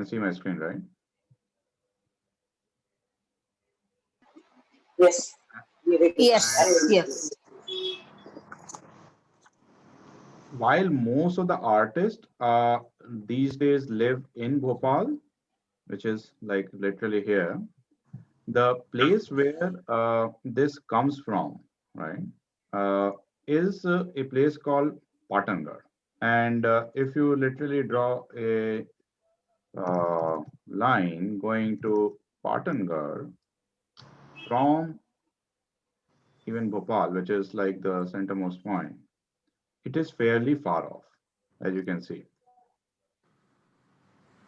can see my screen, right? Yes. Yes, yes. While most of the artists these days live in Bhopal, which is like literally here, the place where this comes from, right, is a place called Patangarh. And if you literally draw a line going to Patangarh from even Bhopal, which is like the centermost point, it is fairly far off, as you can see.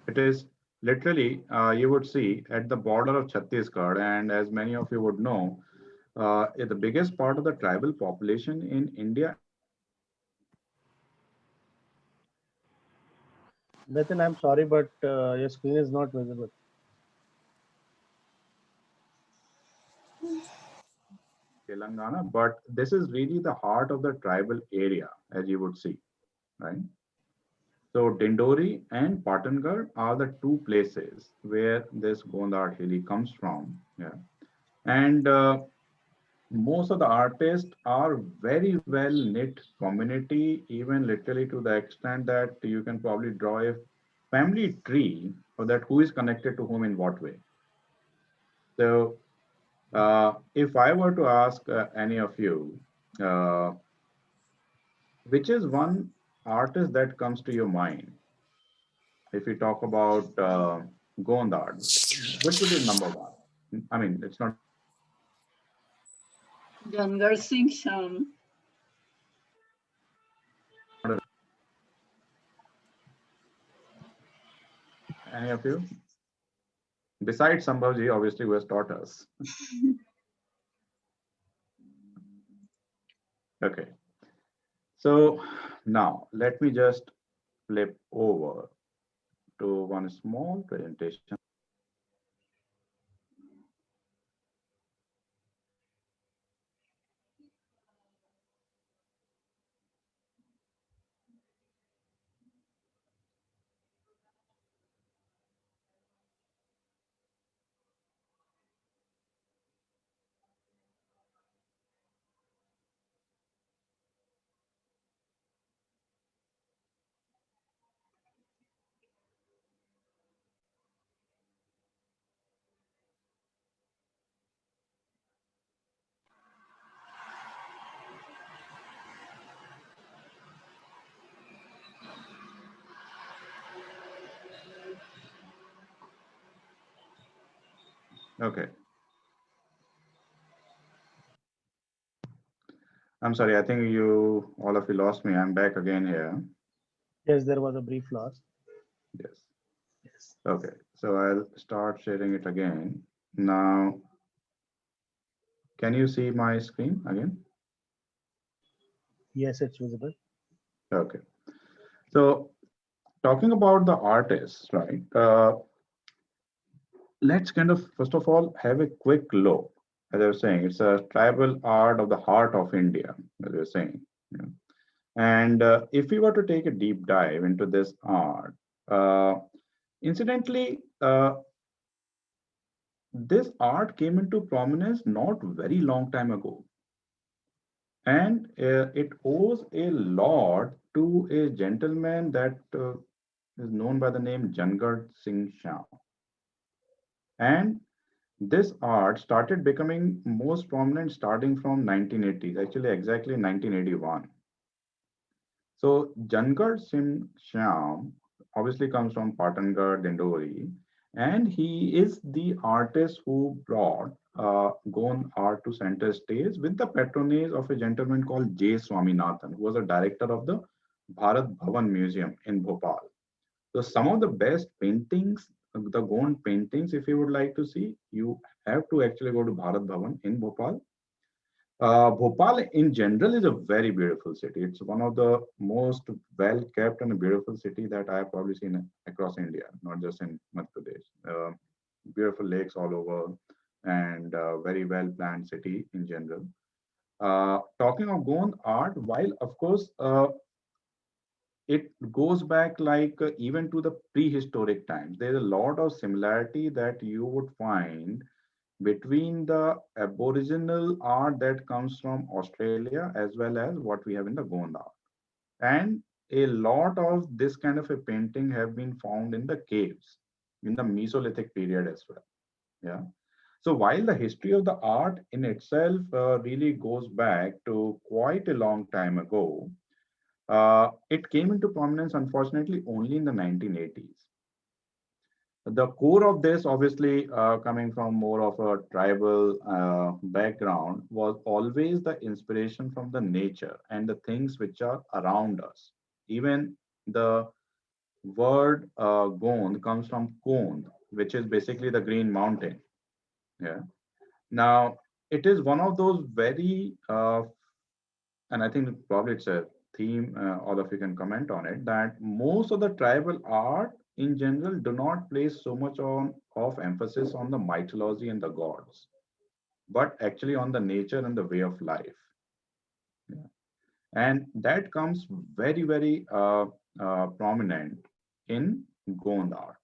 It is literally, you would see at the border of Chhattisgarh, and as many of you would know, the biggest part of the tribal population in India. Nitin, I'm sorry, but your screen is not visible. Telangana, but this is really the heart of the tribal area, as you would see, right? So Dindori and Patangarh are the two places where this Gond art really comes from. Yeah, and most of the artists are very well knit community, even literally to the extent that you can probably draw a family tree of that who is connected to whom in what way. So if I were to ask any of you, uh, which is one artist that comes to your mind if you talk about Gond art, which would be number one? I mean, it's not Jangar Singh Sham. any of you besides Sambhavji, obviously, who has taught us. Okay, so now let me just flip over to one small presentation. Okay, I'm sorry. I think you all of you lost me. I'm back again here. Yes, there was a brief loss. Yes. Yes. Okay, so I'll start sharing it again. Now, can you see my screen again? Yes, it's visible. Okay. So talking about the artists, right? Let's kind of first of all have a quick look. As I was saying, it's a tribal art of the heart of India, as I was saying. Yeah. And if we were to take a deep dive into this art, incidentally, this art came into prominence not very long time ago, and it owes a lot to a gentleman that is known by the name Jangar Singh Shah. And this art started becoming most prominent starting from 1980s, actually exactly 1981. So Jangar Singh Shyam obviously comes from Patangarh, Dindori, and he is the artist who brought Gond art to center stage with the patronage of a gentleman called J. Swaminathan, who was a director of the Bharat Bhavan Museum in Bhopal. So some of the best paintings, the Gond paintings, if you would like to see, you have to actually go to Bharat Bhavan in Bhopal. Bhopal in general is a very beautiful city. It's one of the most well kept and beautiful city that I have probably seen across India, not just in Madhya Pradesh. Beautiful lakes all over and very well planned city in general. Talking of Gond art, while of course it goes back like even to the prehistoric times. There's a lot of similarity that you would find between the aboriginal art that comes from Australia as well as what we have in the Gond art. And a lot of this kind of a painting have been found in the caves in the Mesolithic period as well. Yeah. So while the history of the art in itself really goes back to quite a long time ago, it came into prominence, unfortunately, only in the 1980s. The core of this, obviously, coming from more of a tribal background, was always the inspiration from the nature and the things which are around us. Even the word Gond comes from Kond, which is basically the green mountain. Yeah. Now, it is one of those very and I think probably it's a theme, all of you can comment on it, that most of the tribal art in general do not place so much on of emphasis on the mythology and the gods, but actually on the nature and the way of life. Yeah. And that comes very, very prominent in Gond art.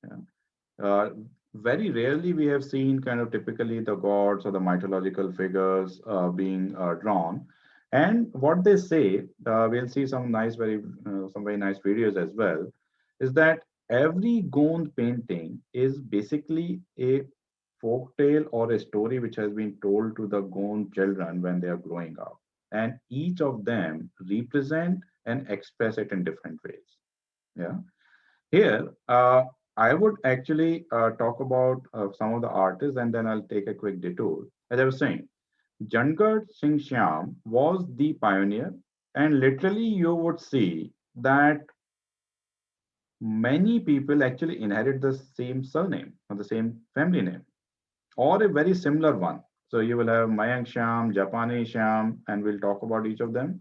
Yeah. Uh, Very rarely we have seen kind of typically the gods or the mythological figures being drawn. And what they say, we'll see some very nice videos as well, is that every Gond painting is basically a folk tale or a story which has been told to the Gond children when they are growing up. And each of them represent and express it in different ways. Yeah. Here, I would actually talk about some of the artists and then I'll take a quick detour. As I was saying, Jangar Singh Shyam was the pioneer, and literally you would see that many people actually inherit the same surname or the same family name or a very similar one. So you will have Mayank Shyam, Japani Shyam, and we'll talk about each of them.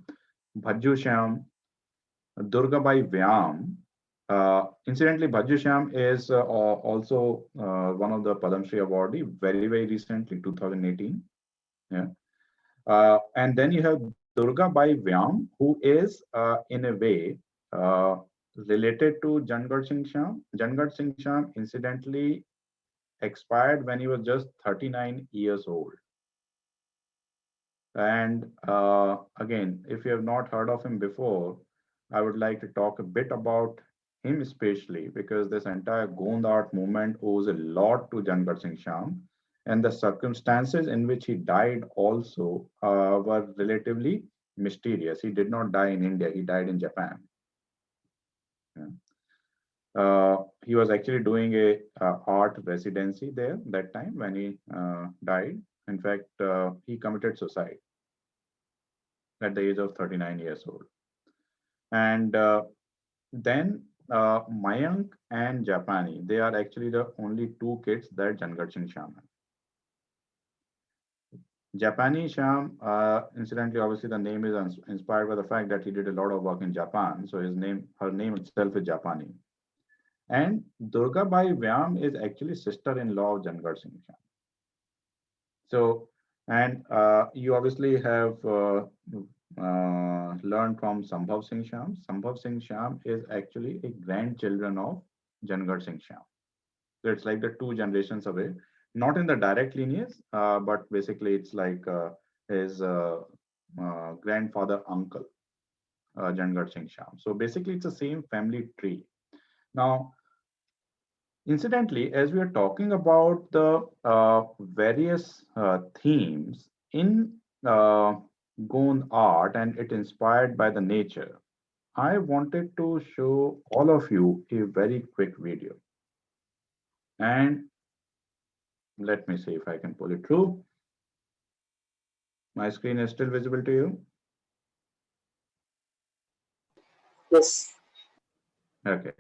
Bhajju Shyam, Durgabai Vyam. Incidentally, Bhajju Shyam is also one of the Padam Shri awardee very, very recently, 2018. Yeah. And then you have Durgabai Vyam, who is in a way uh, related to Jangar Singh Shyam. Jangar Singh Shyam incidentally expired when he was just 39 years old. And again, if you have not heard of him before, I would like to talk a bit about him especially because this entire Gond art movement owes a lot to Jangar Singh Sham. And the circumstances in which he died also were relatively mysterious. He did not die in India, he died in Japan. Yeah. He was actually doing a art residency there that time when he died. In fact, he committed suicide at the age of 39 years old. And then Mayank and Japani, they are actually the only two kids that Jangar Singh Sham had. Japani Sham, incidentally, obviously the name is inspired by the fact that he did a lot of work in Japan. So her name itself is Japani. And Durga Bai Vyam is actually sister-in-law of Jangar Singh Sham. So, and you obviously have learned from Sambhav Singh Sham. Sambhav Singh Sham is actually a grandchildren of Jangar Singh Sham. So it's like the two generations away, not in the direct lineage, but basically it's like his grandfather uncle, Jangar Singh Sham. So basically it's the same family tree. Now, incidentally, as we are talking about the various themes in Gond art and it inspired by the nature, I wanted to show all of you a very quick video. And let me see if I can pull it through. My screen is still visible to you? Yes. Okay.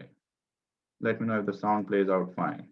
Let me know if the song plays out fine.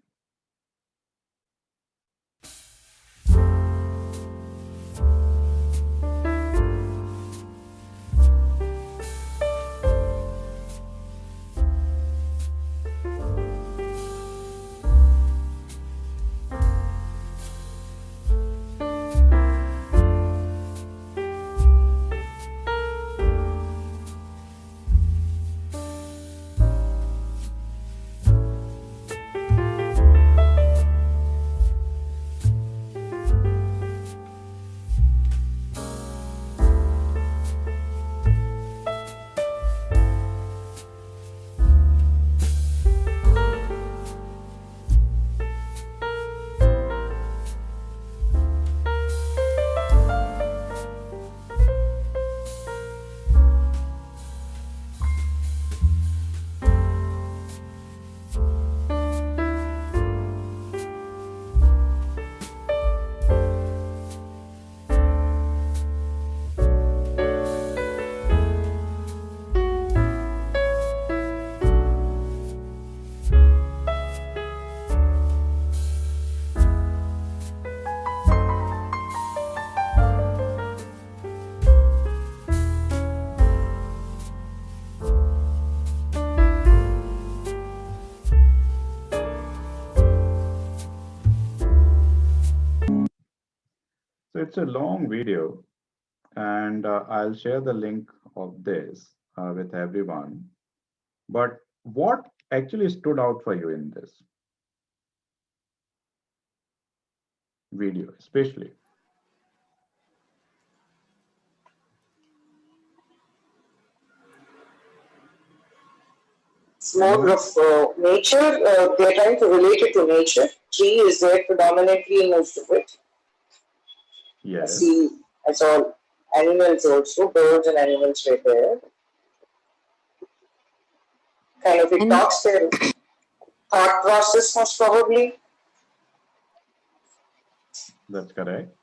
it's a long video, and I'll share the link of this with everyone. But what actually stood out for you in this video, especially? It's more Anyone? of nature. They're trying to relate it to nature. Tree is there predominantly in most of it. I Yes, see. I saw animals also, birds and animals right there. Kind of it And talks their thought process most probably. that's correct.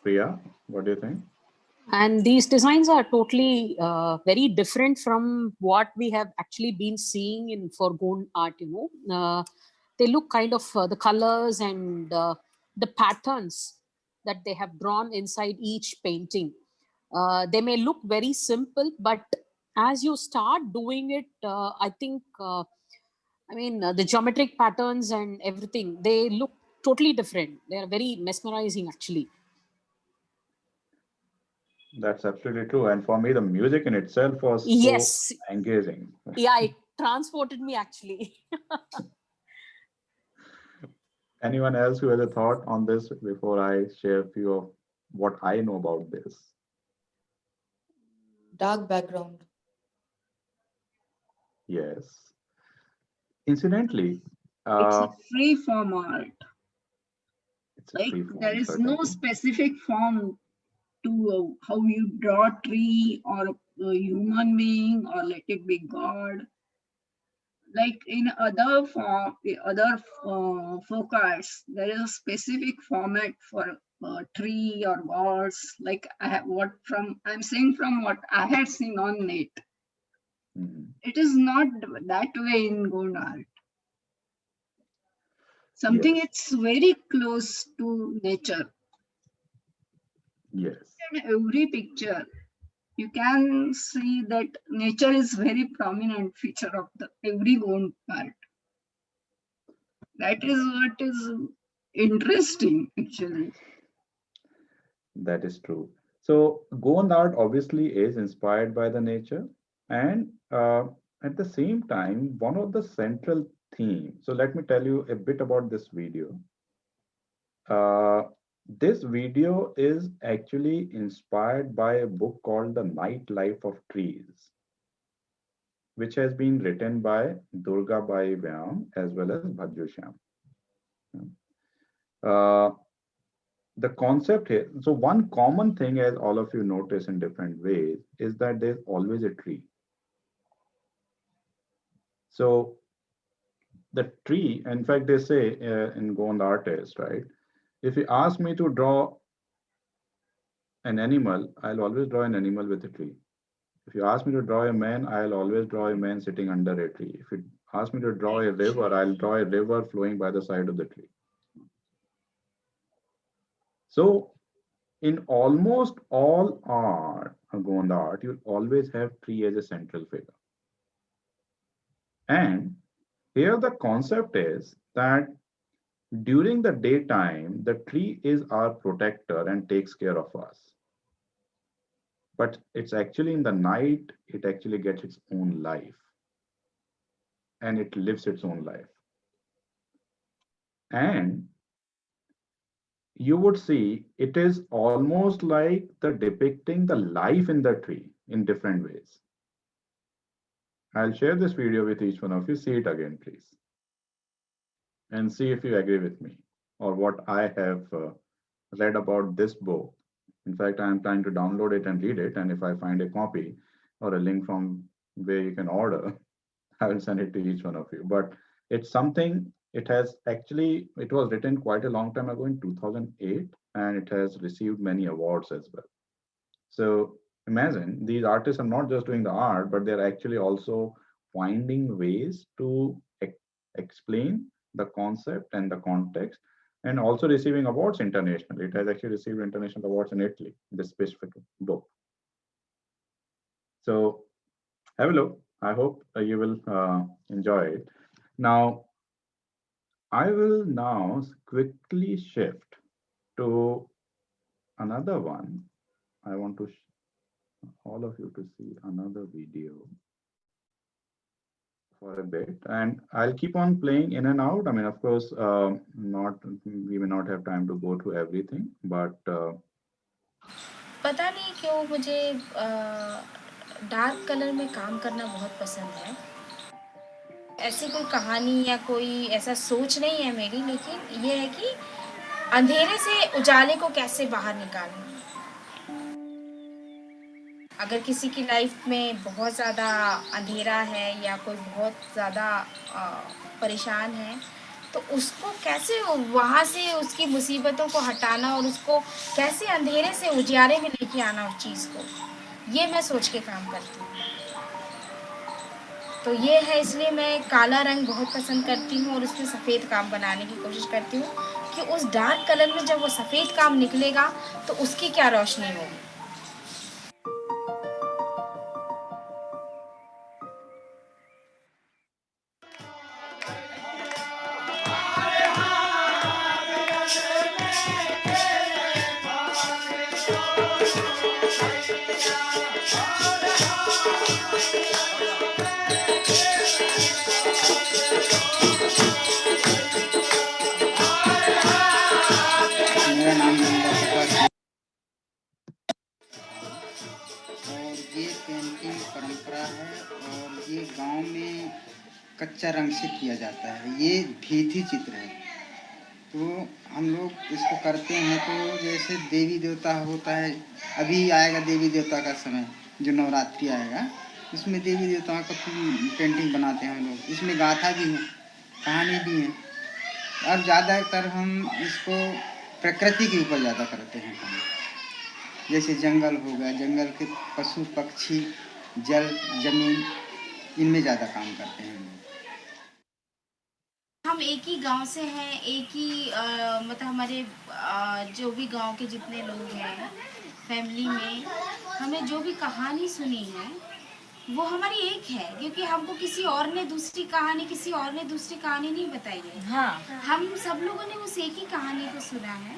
Priya, what do you think? and these designs are totally very different from what we have actually been seeing in foregone art. They look kind of the colors and the patterns that they have drawn inside each painting. They may look very simple, but as you start doing it, I think the geometric patterns and everything, they look totally different. They are very mesmerizing actually. That's absolutely true. And for me, the music in itself was so Yes. engaging. Yeah, it transported me actually. Anyone else who has a thought on this before I share a few of what I know about this? Dark background. Yes. Incidentally, It's a uh, free form art. it's a Like free there form, is no certainly. specific form to how you draw a tree or a human being or let it be God. Like in other folk arts, there is a specific format for tree or gods. Like I'm saying from what I had seen on net. Mhm. It is not that way in Gond art. Something Yes, it's very close to nature. yes, In every picture, you can see that nature is very prominent feature of the every Gond part. That is what is interesting actually. that is true. So, Goan art obviously is inspired by the nature, and at the same time, one of the central themes. So, let me tell you a bit about this video. Uh, this video is actually inspired by a book called The Night Life of Trees, which has been written by Durga Bai Vyam as well as Bhadju Shyam. Uh, the concept here, so one common thing, as all of you notice in different ways, is that there's always a tree. So the tree, in fact, they say in Gond artist, right? If you ask me to draw an animal, I'll always draw an animal with a tree. If you ask me to draw a man, I'll always draw a man sitting under a tree. If you ask me to draw a river, I'll draw a river flowing by the side of the tree. So in almost all art, Gond art, you'll always have tree as a central figure. And here the concept is that during the daytime, the tree is our protector and takes care of us. But it's actually in the night, it actually gets its own life and it lives its own life. And you would see it is almost like the depicting the life in the tree in different ways. I'll share this video with each one of you. See it again, please, and see if you agree with me or what I have read about this book. In fact, I am trying to download it and read it. And if I find a copy or a link from where you can order, I will send it to each one of you. But it's something, it has actually, it was written quite a long time ago in 2008, and it has received many awards as well. So imagine these artists are not just doing the art, but they're actually also finding ways to explain the concept and the context, and also receiving awards internationally. It has actually received international awards in Italy, this specific book. So have a look. I hope you will enjoy it. Now, I will now quickly shift to another one. I want to all of you to see another video for a bit, and I'll keep on playing in and out. I mean, of course, not we may not have time to go through everything, but पता नहीं क्यों मुझे dark colour में काम करना बहुत पसंद है। ऐसी कोई कहानी या कोई ऐसा सोच नहीं है मेरी, लेकिन ये है कि अंधेरे से उजाले को कैसे बाहर निकालूँ। अगर किसी की लाइफ में बहुत ज़्यादा अंधेरा है या कोई बहुत ज़्यादा परेशान है, तो उसको कैसे वहाँ से उसकी मुसीबतों को हटाना और उसको कैसे अंधेरे से उजियारे में लेके आना उस चीज़ को, ये मैं सोच के काम करती हूँ। तो ये है, इसलिए मैं काला रंग बहुत पसंद करती हूँ और उसमें सफ़ेद काम बनाने की कोशिश करती हूँ कि उस डार्क कलर में जब वो सफ़ेद काम निकलेगा तो उसकी क्या रोशनी होगी। मेरा नाम है और ये पेंटिंग परंपरा है और ये गांव में कच्चा रंग से किया जाता है। ये भीति चित्र है, तो हम लोग इसको करते हैं। तो जैसे देवी देवता होता है, अभी आएगा देवी देवता का समय, जो नवरात्रि आएगा, इसमें देवी देवताओं का पेंटिंग बनाते हैं हम लोग। इसमें गाथा भी है, कहानी भी है, और ज़्यादातर हम इसको प्रकृति के ऊपर ज़्यादा करते हैं काम। जैसे जंगल हो गया, जंगल के पशु पक्षी, जल जमीन, इनमें ज़्यादा काम करते हैं। हम एक ही गांव से हैं, एक ही मतलब हमारे जो भी गांव के जितने लोग हैं फैमिली में, हमें जो भी कहानी सुनी है वो हमारी एक है, क्योंकि हमको किसी और ने दूसरी कहानी नहीं बताई है। हाँ, हम सब लोगों ने उस एक ही कहानी को सुना है,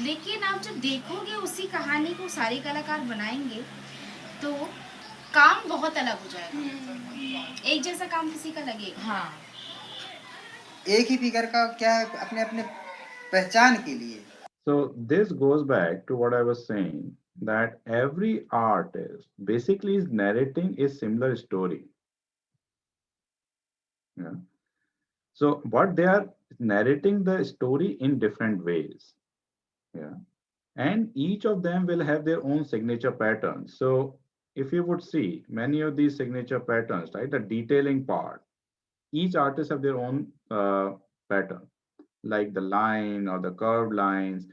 लेकिन आप जब देखोगे उसी कहानी को सारे कलाकार बनाएंगे तो काम बहुत अलग हो जाएगा। एक जैसा काम किसी का लगेगा। हाँ, एक ही फिगर का क्या है, अपने अपने पहचान के लिए। So this goes back to what I was saying, that every artist basically is narrating a similar story. Yeah. So but they are narrating the story in different ways. Yeah. And each of them will have their own signature patterns. So if you would see many of these signature patterns, right, the detailing part, each artist have their own pattern, like the line or the curved lines.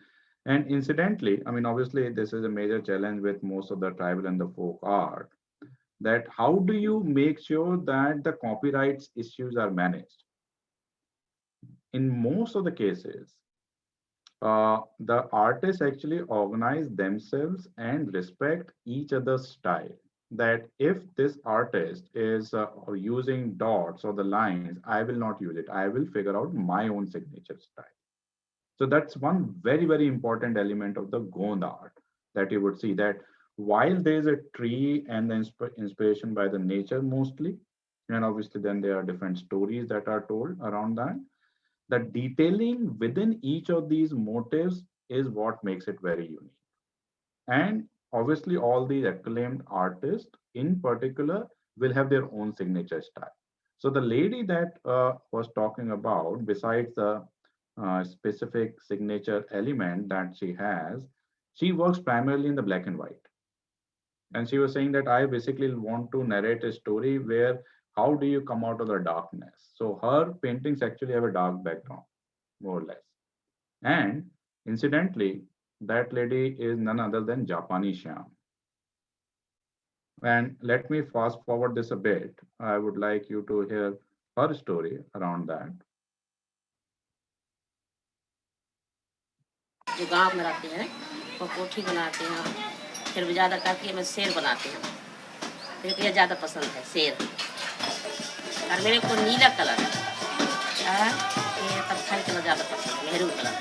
And incidentally, I mean, obviously, this is a major challenge with most of the tribal and the folk art, that how do you make sure that the copyrights issues are managed? In most of the cases, the artists actually organize themselves and respect each other's style. That if this artist is using dots or the lines, I will not use it. I will figure out my own signature style. So that's one very, very important element of the Gond art, that you would see that while there is a tree and the inspiration by the nature mostly, and obviously then there are different stories that are told around that, the detailing within each of these motifs is what makes it very unique. And obviously all these acclaimed artists in particular will have their own signature style. So the lady that was talking about, besides the specific signature element that she has, she works primarily in the black and white. And she was saying that I basically want to narrate a story where how do you come out of the darkness? So her paintings actually have a dark background, more or less. And incidentally, that lady is none other than Japani Shyam. And let me fast forward this a bit. I would like you to hear her story around that. जो गांव में रहते हैं वो कोठी बनाते हैं, फिर भी ज़्यादा करके मैं शेर बनाते हैं। मेरे को ये ज़्यादा पसंद है शेर, और मेरे को नीला कलर है, ये पत्थर कलर ज़्यादा पसंद है, मेहरून कलर,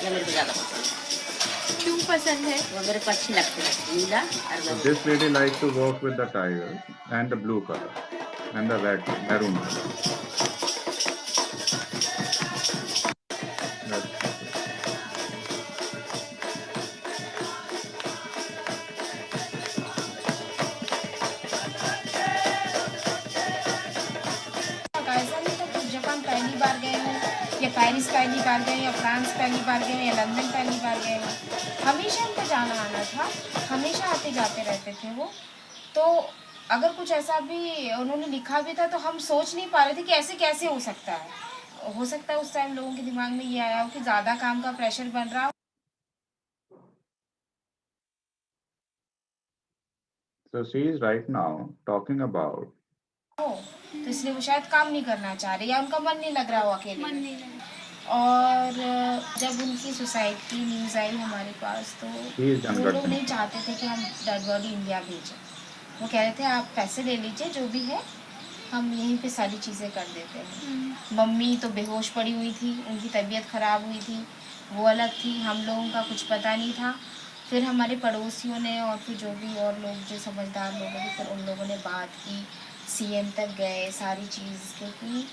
ये मेरे को ज़्यादा पसंद है। क्यों पसंद है? वो मेरे को अच्छी लगती है, नीला और So maroon. this lady like to work with the tigers and the blue color and the red color, maroon color. That's it. ऐसा नहीं था कि जापान पहली बार गए हो या पेरिस पहली बार गए या फ्रांस पहली बार गए या लंदन पहली बार गए हो। हमेशा उनको जाना आना था, हमेशा आते जाते रहते थे वो। तो अगर कुछ ऐसा भी उन्होंने लिखा भी था तो हम सोच नहीं पा रहे थे कि ऐसे कैसे हो सकता है। हो सकता है उस टाइम लोगों के दिमाग में ये आया हो कि ज़्यादा काम का प्रेशर बन रहा हो। So she is right now talking about तो इसलिए वो शायद काम नहीं करना चाह रहे या उनका मन नहीं लग रहा हो अकेले में। और जब उनकी सुसाइड की न्यूज़ आई हमारे पास तो he is वो Jangad लोग Singh. नहीं चाहते थे कि हम डेड बॉडी इंडिया भेजें। वो कह रहे थे आप पैसे ले लीजिए जो भी है, हम यहीं पे सारी चीज़ें कर देते हैं। मम्मी तो बेहोश पड़ी हुई थी, उनकी तबीयत ख़राब हुई थी, वो अलग थी, हम लोगों का कुछ पता नहीं था। फिर हमारे पड़ोसियों ने और फिर जो भी और लोग जो समझदार लोगों ने फिर उन लोगों ने बात की, सीएम तक गए सारी चीज़, क्योंकि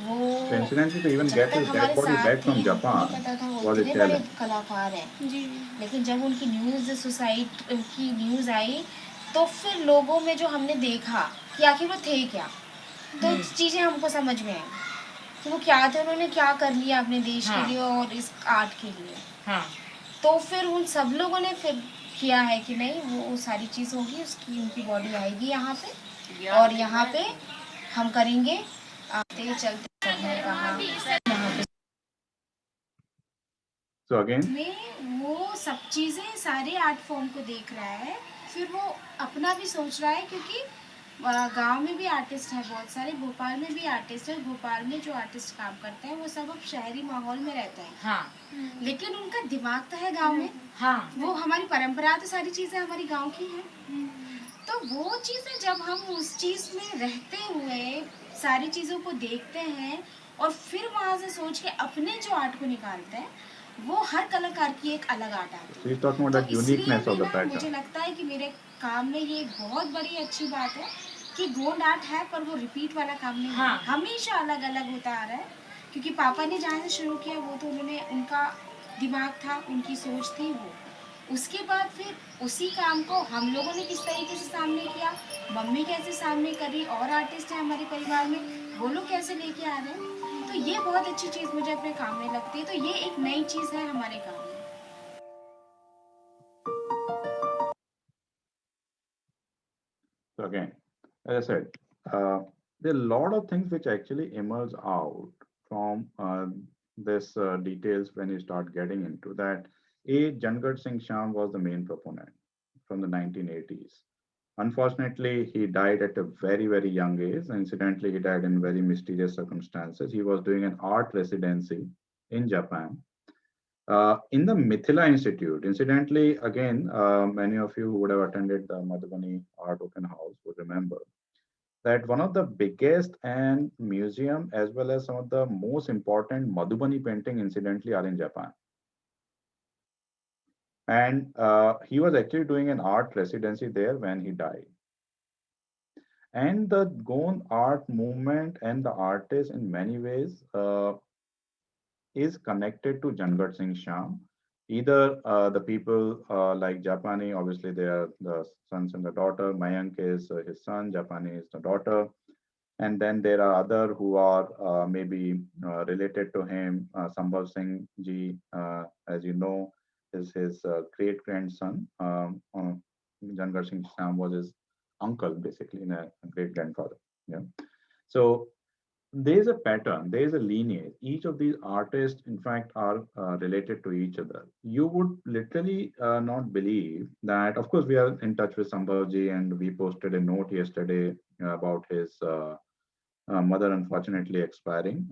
वो So incidentally, to even जब get तक his dead हमारे body साथ back थे from हमको नहीं Japan पता था वो was a इतने बड़े challenge. कलाकार हैं। जी। लेकिन जब उनकी सुसाइड की न्यूज़ आई तो फिर लोगों में जो हमने देखा कि आखिर वो थे क्या, तो चीज़ें हमको समझ में आई कि वो क्या थे, उन्होंने क्या कर लिया अपने देश के लिए और इस आर्ट के लिए। हाँ। तो फिर उन सब लोगों ने फिर किया है कि नहीं वो सारी चीज़ होगी, उसकी उनकी बॉडी आएगी यहाँ पे और यहाँ पे हम करेंगे। आते चलते सबने कहा यहाँ पे So again, में वो सब चीज़ें सारे आर्ट फॉर्म को देख रहा है, फिर वो अपना भी सोच रहा है क्योंकि गांव में भी आर्टिस्ट हैं बहुत सारे, भोपाल में भी आर्टिस्ट हैं। भोपाल में जो आर्टिस्ट काम करते हैं वो सब अब शहरी माहौल में रहते हैं। हाँ। लेकिन उनका दिमाग तो है गांव में। हाँ। वो हमारी परंपरा तो सारी चीज़ें हमारी गांव की हैं। तो वो चीज़ें जब हम उस चीज़ में रहते हुए सारी चीज़ों को देखते हैं और फिर वहाँ से सोच के अपने जो आर्ट को निकालते हैं, वो हर कलाकार की एक अलग आर्ट आती so है। he's talking about तो that इसलिए uniqueness भी of the ना मुझे pattern. लगता है कि मेरे काम में ये एक बहुत बड़ी अच्छी बात है कि गोंड आर्ट है पर वो रिपीट वाला काम नहीं है। हमेशा अलग अलग होता आ रहा है क्योंकि पापा ने जहाँ से शुरू किया वो तो उन्होंने उनका दिमाग था, उनकी सोच थी वो। उसके बाद फिर उसी काम को हम लोगों ने किस तरीके से सामने किया, मम्मी कैसे सामने करी, और आर्टिस्ट हैं हमारे परिवार में वो लोग कैसे लेके आ रहे हैं। तो ये बहुत अच्छी चीज़ मुझे अपने काम में लगती है। तो ये एक नई चीज़ है हमारे काम में। So again, as I said, there are a lot of things which actually emerge out from this details when you start getting into that. A. Jangat Singh Sham was the main proponent from the 1980s. Unfortunately, he died at a very, very young age. Incidentally, he died in very mysterious circumstances. He was doing an art residency in Japan in the Mithila Institute. Incidentally, again, many of you who would have attended the Madhubani Art Open House would remember that one of the biggest and museum as well as some of the most important Madhubani painting incidentally are in Japan. And he was actually doing an art residency there when he died. And the Gond art movement and the artist in many ways is connected to Jangat Singh Sham. Either the people like Japani, obviously they are the sons and the daughter. Mayank is his son, Japani is the daughter. And then there are other who are maybe related to him. Sambhav Singh ji, as you know, is his great grandson. Jangar Singh Sham was his uncle, basically, a great grandfather. Yeah. So there is a pattern, there is a lineage. Each of these artists, in fact, are related to each other. You would literally not believe that. Of course, we are in touch with Sambhavji, and we posted a note yesterday about his mother unfortunately expiring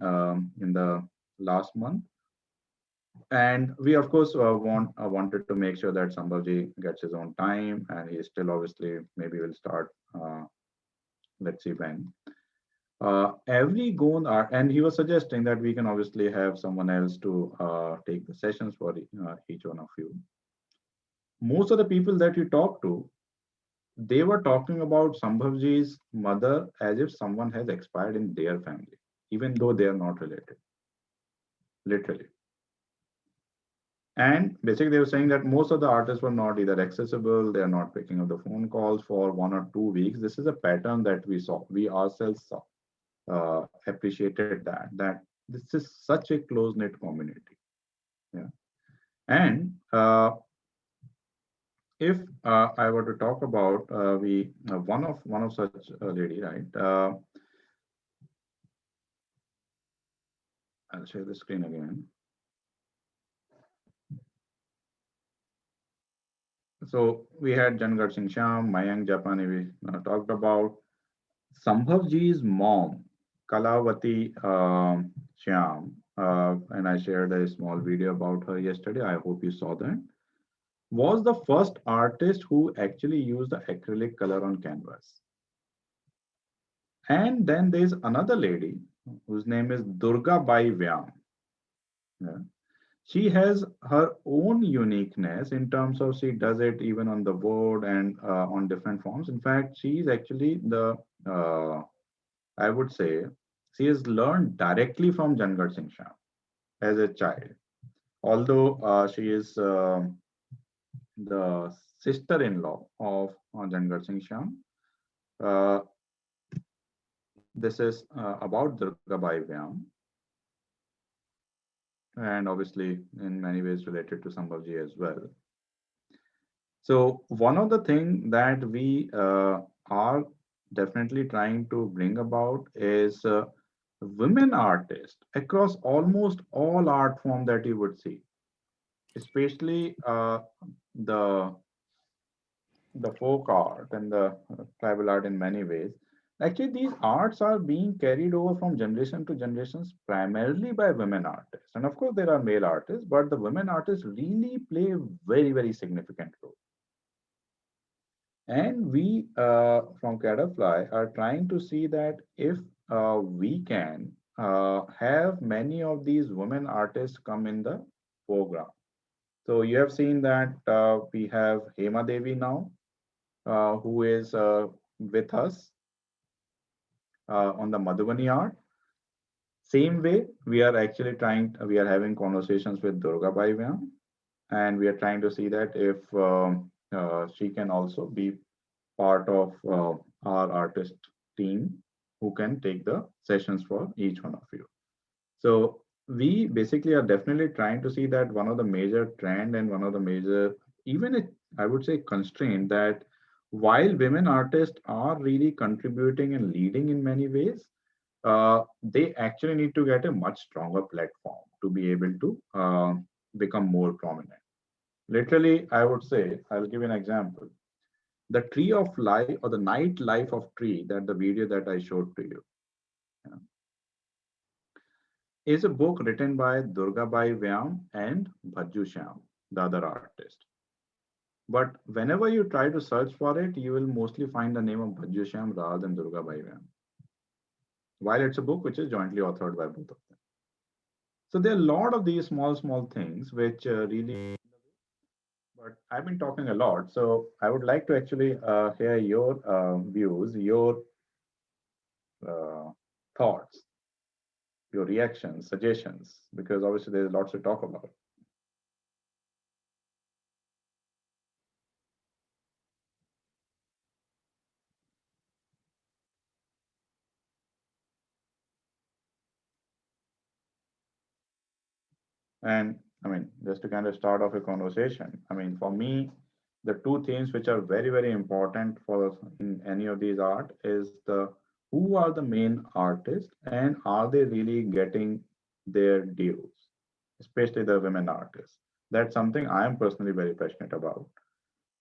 in the last month. And we, of course, wanted to make sure that Sambhavji gets his own time, and he still obviously maybe will start. Let's see when. Every Gond art, and he was suggesting that we can obviously have someone else to take the sessions for each one of you. most of the people that you talk to, they were talking about Sambhavji's mother as if someone has expired in their family, even though they are not related, literally. And basically, they were saying that most of the artists were not either accessible, they are not picking up the phone calls for 1 or 2 weeks. This is a pattern that we saw. We ourselves saw, appreciated that this is such a close knit community. Yeah. And if I were to talk about we one of such a lady, right? I'll share the screen again. So we had Jangar Singh Shyam, Mayank Japani, we talked about. Sambhavji's mom, Kalavati Shyam, and I shared a small video about her yesterday. I hope you saw that. Was the first artist who actually used the acrylic color on canvas. And then there's another lady whose name is Durga Bai Vyam. Yeah. She has her own uniqueness in terms of she does it even on the board and on different forms. In fact, she's actually the I would say she has learned directly from Jangar Singh Shah as a child. Although she is the sister-in-law of Jangar Singh Shah, uh, this is about Durga Bai Vyam, and obviously in many ways related to Sambhavji as well. So one of the things that we are definitely trying to bring about is women artists across almost all art form that you would see, especially the the folk art and the tribal art in many ways. Actually, these arts are being carried over from generation to generations primarily by women artists. And of course, there are male artists, but the women artists really play a very, very significant role. And we from Catterfly are trying to see that if we can have many of these women artists come in the foreground. So you have seen that we have Hema Devi now, who is with us on the Madhubani art. Same way, we are having conversations with Durga Bai Vyam, and we are trying to see that if she can also be part of our artist team who can take the sessions for each one of you. So we basically are definitely trying to see that one of the major trend and one of the major, even I would say constraint that while women artists are really contributing and leading in many ways, they actually need to get a much stronger platform to be able to become more prominent. Literally, I would say, I'll give you an example. The Tree of Life or the Night Life of Tree, that the video that I showed to you, yeah, is a book written by Durga Bai Vyam and Bhajju Shyam, the other artist. But whenever you try to search for it, you will mostly find the name of Bhajju Shyam rather than Durga Bai Vyam, while it's a book which is jointly authored by both of them. So there are a lot of these small, small things which really, but I've been talking a lot. So I would like to actually hear your views, your uh, thoughts, your reactions, suggestions, because obviously there's lots to talk about. And I mean, just to kind of start off a conversation, I mean, for me, the two themes which are very, very important for in any of these art is the who are the main artists and are they really getting their dues, especially the women artists. That's something I am personally very passionate about.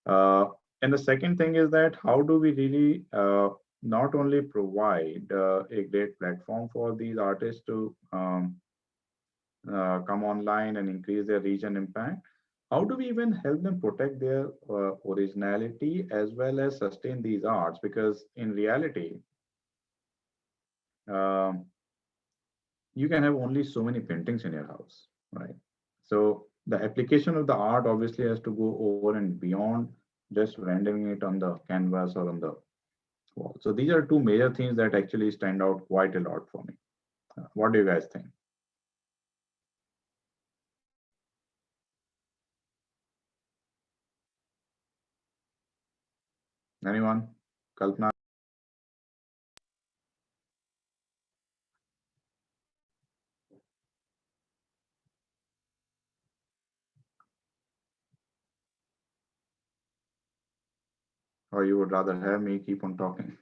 Uh, and the second thing is that how do we really not only provide a great platform for these artists to come online and increase their reach and impact, how do we even help them protect their originality as well as sustain these arts? Because in reality, um, you can have only so many paintings in your house, right? So the application of the art obviously has to go over and beyond just rendering it on the canvas or on the wall. So these are two major things that actually stand out quite a lot for me. What do you guys think? Anyone? Kalpana? Or you would rather have me keep on talking?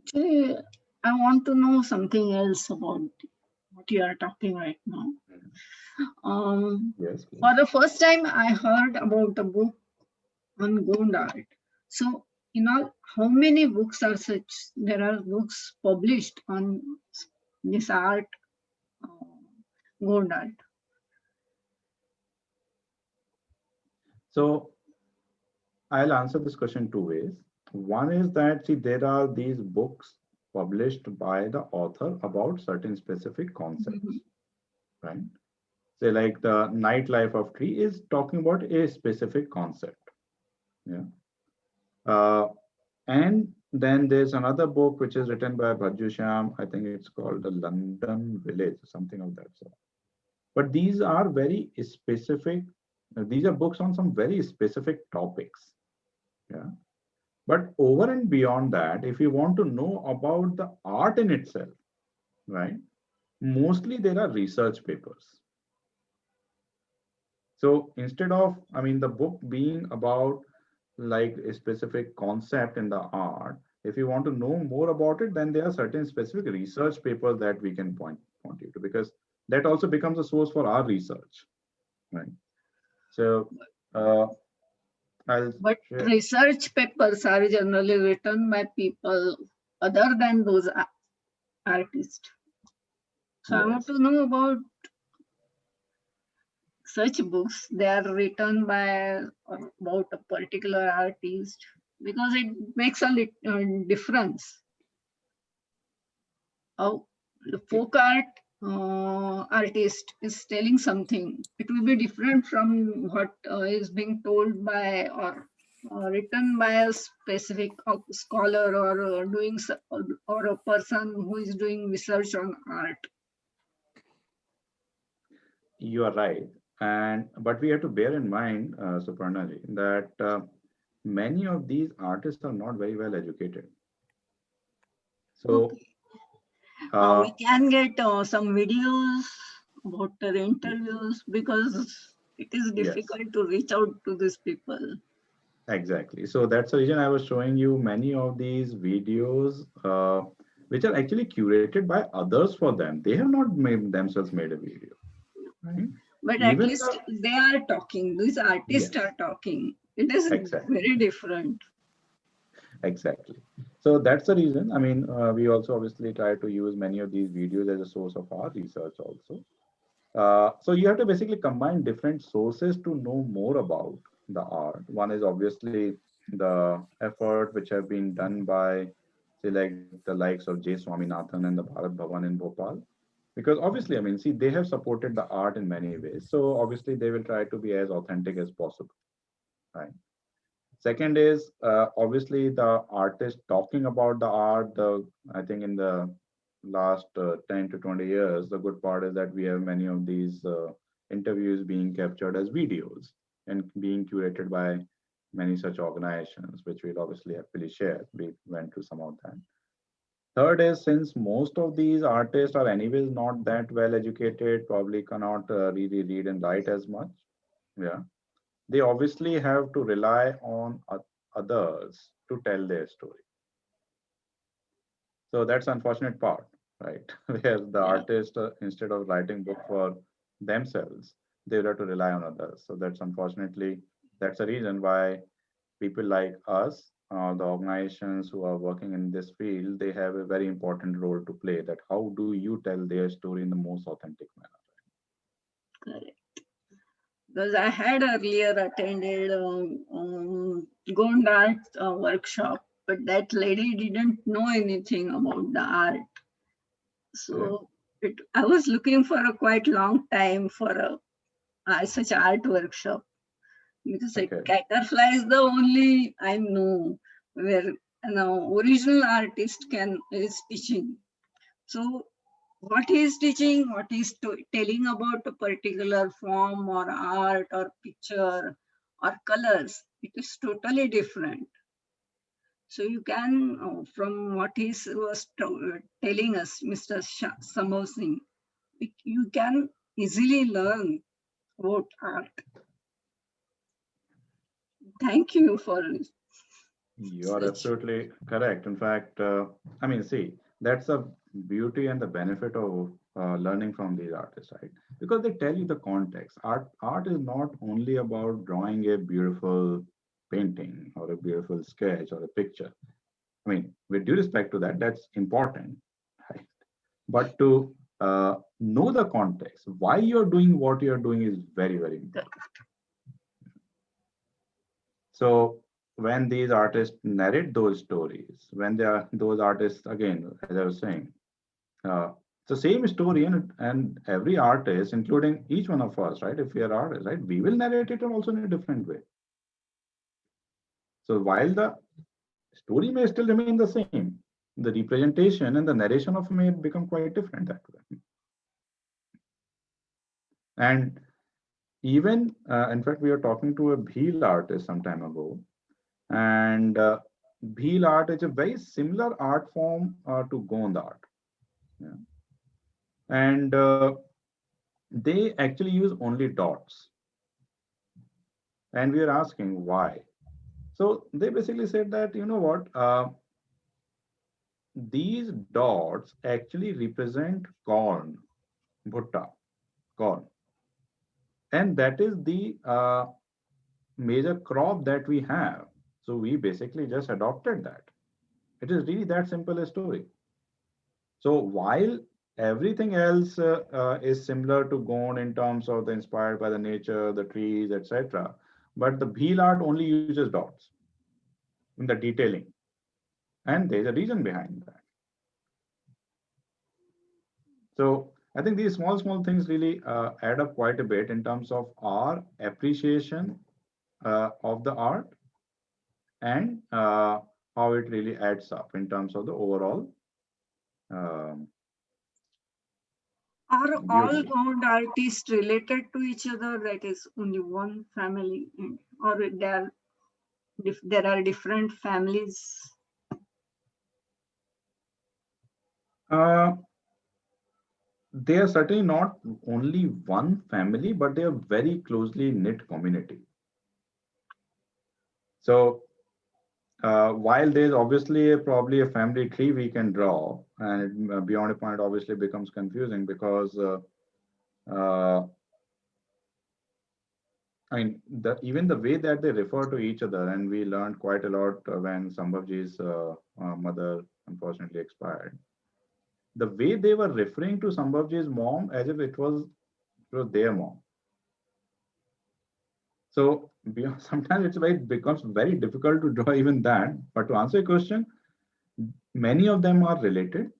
Actually, I want to know something else about what you are talking right now. Yes, For please. the first time, I heard about a book on Gond art. So, how many books are such? There are books published on this art, Gond art. So I'll answer this question two ways. One is that, see, there are these books published by the author about certain specific concepts, right? Say like the nightlife of tree is talking about a specific concept. Yeah. Uh, and then there's another book which is written by Bhaju Shyam. I think it's called The London Village, something of that sort. But these are very specific. These are books on some very specific topics. Yeah. But over and beyond that, if you want to know about the art in itself, right? Mostly there are research papers. So instead of, I mean, the book being about like a specific concept in the art, if you want to know more about it, then there are certain specific research papers that we can point you to, because that also becomes a source for our research, right? So I'll But share. research papers are generally written by people other than those artists. So I want Yes. to know about such books. They are written by or about a particular artist because it makes a difference. How the folk art artist is telling something, it will be different from what is being told by or written by a specific scholar or or a person who is doing research on art. You are right. And but we have to bear in mind, Suparnaji, that many of these artists are not very well educated. So Okay. We uh, can get some videos about their yes, interviews because it is yes, difficult to reach out to these people. exactly. So that's the reason I was showing you many of these videos, which are actually curated by others for them. They have not made themselves made a video, right? But at Even least they are talking. These artists yes, are talking. It is exactly. very different. Exactly. So that's the reason. I mean, we also obviously try to use many of these videos as a source of our research also. So you have to basically combine different sources to know more about the art. One is obviously the effort which have been done by, say, like the likes of J. Swaminathan and the Bharat Bhavan in Bhopal. Because obviously, I mean, see, they have supported the art in many ways. So obviously, they will try to be as authentic as possible, right? Second is obviously the artist talking about the art. I think in the last 10 to 20 years, the good part is that we have many of these interviews being captured as videos and being curated by many such organizations, which we'll obviously happily share. We went through some of them. Third is, since most of these artists are anyways not that well educated, probably cannot really read and write as much. Yeah, they obviously have to rely on others to tell their story. So that's unfortunate part, right? Where the Yeah, artist, instead of writing book for themselves, they will have to rely on others. So that's unfortunately, that's the reason why people like us, the organizations who are working in this field, they have a very important role to play. That how do you tell their story in the most authentic manner? correct. Because I had earlier attended Gond art workshop but that lady didn't know anything about the art. Okay. So I was looking for a quite long time for such art workshop, because Okay. Catterfly is the only I know where original artist is teaching. So what he is teaching, what he is telling about a particular form or art or picture or colors, it is totally different. So you can, from what he was telling us, Mr. Samar Singh, you can easily learn about art. Thank you for You are such. absolutely correct. In fact, I mean, see, that's the beauty and the benefit of learning from these artists, right? Because they tell you the context. Art is not only about drawing a beautiful painting or a beautiful sketch or a picture. I mean, with due respect to that, that's important, right? But to know the context, why you're doing what you're doing is very, very important. So when these artists narrate those stories, when they are those artists, again, as I was saying, it's the same story, and every artist, including each one of us, right? If we are artists, right, we will narrate it also in a different way. So while the story may still remain the same, the representation and the narration of may become quite different that way. And even, in fact, we were talking to a Bhil artist some time ago, and Bhil art is a very similar art form to Gond art. Yeah. And they actually use only dots. And we are asking why. So they basically said that, you know what, these dots actually represent corn, bhutta, corn. And that is the major crop that we have. So we basically just adopted that. It is really that simple a story. So while everything else is similar to Gond in terms of the inspired by the nature, the trees, etc., but the Bhil art only uses dots in the detailing, and there's a reason behind that. So I think these small things really add up quite a bit in terms of our appreciation of the art, and how it really adds up in terms of the overall um, Are all beauty. Gond artists related to each other? That is only one family, or there are different families? Uh, they are certainly not only one family, but they are very closely knit community. So while there's obviously probably a family tree we can draw, and beyond a point obviously becomes confusing because uh, I mean, even the way that they refer to each other, and we learned quite a lot when Sambhavji's mother unfortunately expired. The way they were referring to Sambhavji's mom as if it was their mom. So sometimes it becomes very difficult to draw even that. But to answer your question, many of them are related,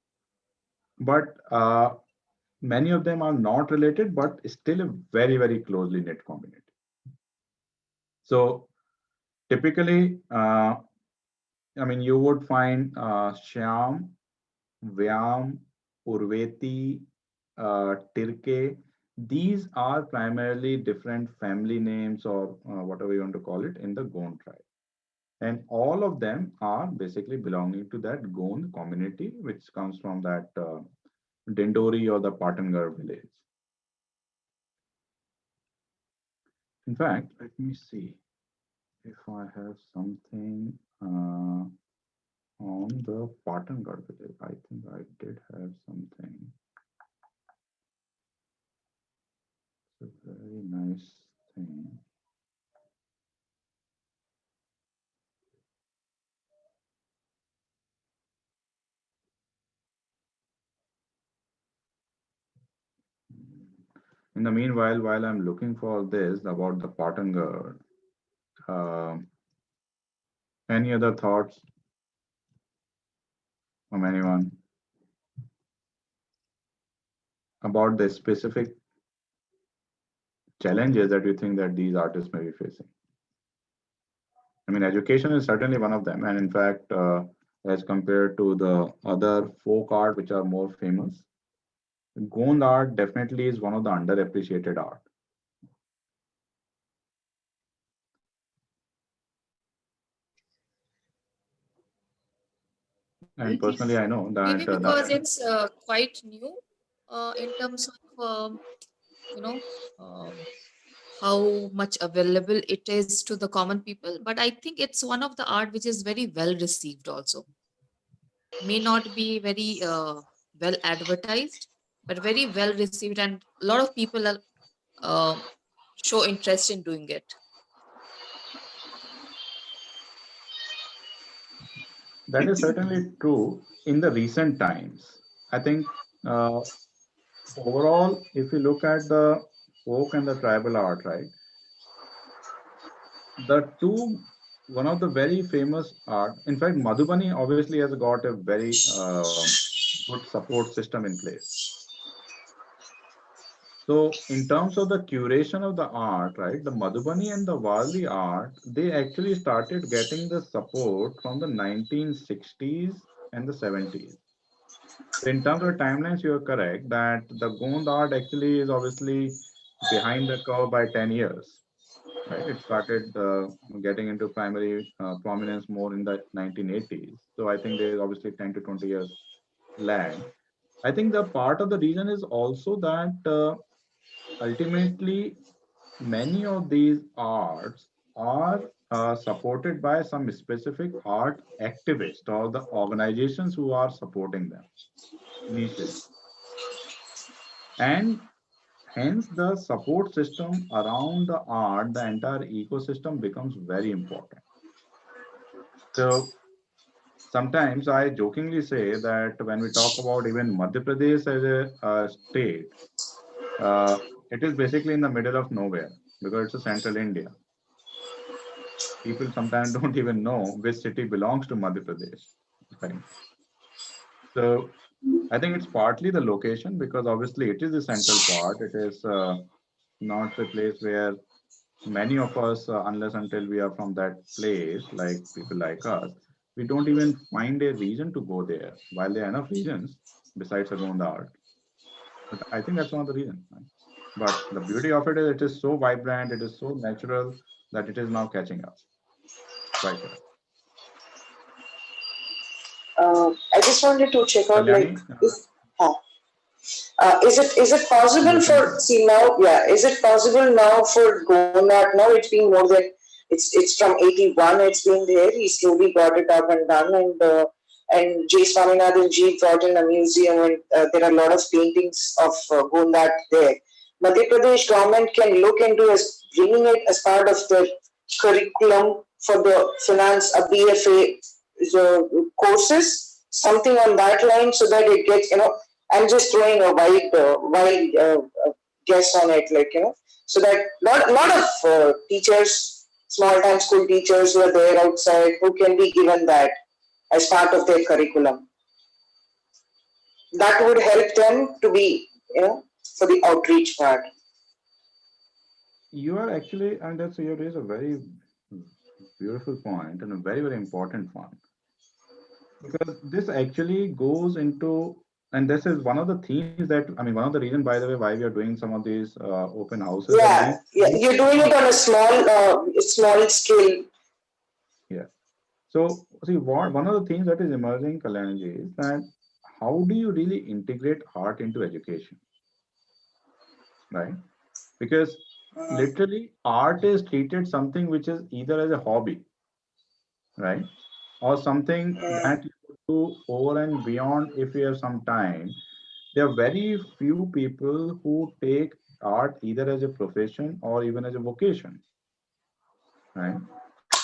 but many of them are not related, but still a very, very closely knit community. So typically, I mean, you would find Shyam, Vyam, Urveti, Tirke. These are primarily different family names, or whatever you want to call it, in the Gond tribe. And all of them are basically belonging to that Gond community, which comes from that Dindori or the Patangar village. In fact, let me see if I have something on the Patangar village. I think I did have something. It's a very nice thing. In the meanwhile, while I'm looking for this about the Patangar, uh, any other thoughts? from anyone about the specific challenges that you think that these artists may be facing? I mean, education is certainly one of them, and in fact, as compared to the other folk art which are more famous, Gond art definitely is one of the underappreciated art. And It personally, is I know Maybe that because it's quite new in terms of you know um, how much available it is to the common people. But I think it's one of the art which is very well received also. May not be very well advertised, but very well received, and a lot of people are, uh, show interest in doing it. that is certainly true in the recent times. I think uh, overall, if you look at the folk and the tribal art, right, the two, one of the very famous art, in fact, Madhubani obviously has got a very good support system in place. So, in terms of the curation of the art, right, the Madhubani and the Wali art, they actually started getting the support from the 1960s and the 70s. So, in terms of timelines, you are correct that the Gond art actually is obviously behind the curve by 10 years, right? It started getting into primary prominence more in the 1980s. So, I think there is obviously 10 to 20 years lag. I think the part of the reason is also that ultimately many of these arts are supported by some specific art activists or the organizations who are supporting them initially. And hence the support system around the art, the entire ecosystem becomes very important. So sometimes I jokingly say that when we talk about even Madhya Pradesh as a state, uh, it is basically in the middle of nowhere because it's a central India. People sometimes don't even know which city belongs to Madhya Pradesh. Right. So I think it's partly the location because obviously it is the central part. It is not a place where many of us, unless until we are from that place, like people like us, we don't even find a reason to go there. While there are enough reasons besides Agonda art, but I think that's one of the reasons. Right? But the beauty of it is so vibrant, it is so natural that it is now catching up. Quite correct. I just wanted to check out like Kalyani, is, huh, is it you possible were for saying something. see now, yeah, is it possible now for Gonat, now it's been more than it's from 81, it's been there, he slowly got it up and done, and J. Swaminathan Ji brought in a museum, and there are a lot of paintings of Gonat there. Madhya Pradesh government can look into as bringing it as part of their curriculum for the finance, a BFA courses, something on that line, so that it gets, I'm just throwing a wide guess on it, like, so that lot of teachers, small time school teachers who are there outside, who can be given that as part of their curriculum. That would help them to be, for the outreach part. You are actually, and that's you raise a very beautiful point and a very, very important one. Because this actually goes into, and this is one of the themes that, I mean, one of the reasons, by the way, why we are doing some of these open houses, that Yeah, these yeah, themes you're doing it on a small scale. yeah. So, see, one of the things that is emerging, Kalanji, is that how do you really integrate art into education, right? Because literally, art is treated something which is either as a hobby, right, or something that you do over and beyond if you have some time. There are very few people who take art either as a profession or even as a vocation, right? And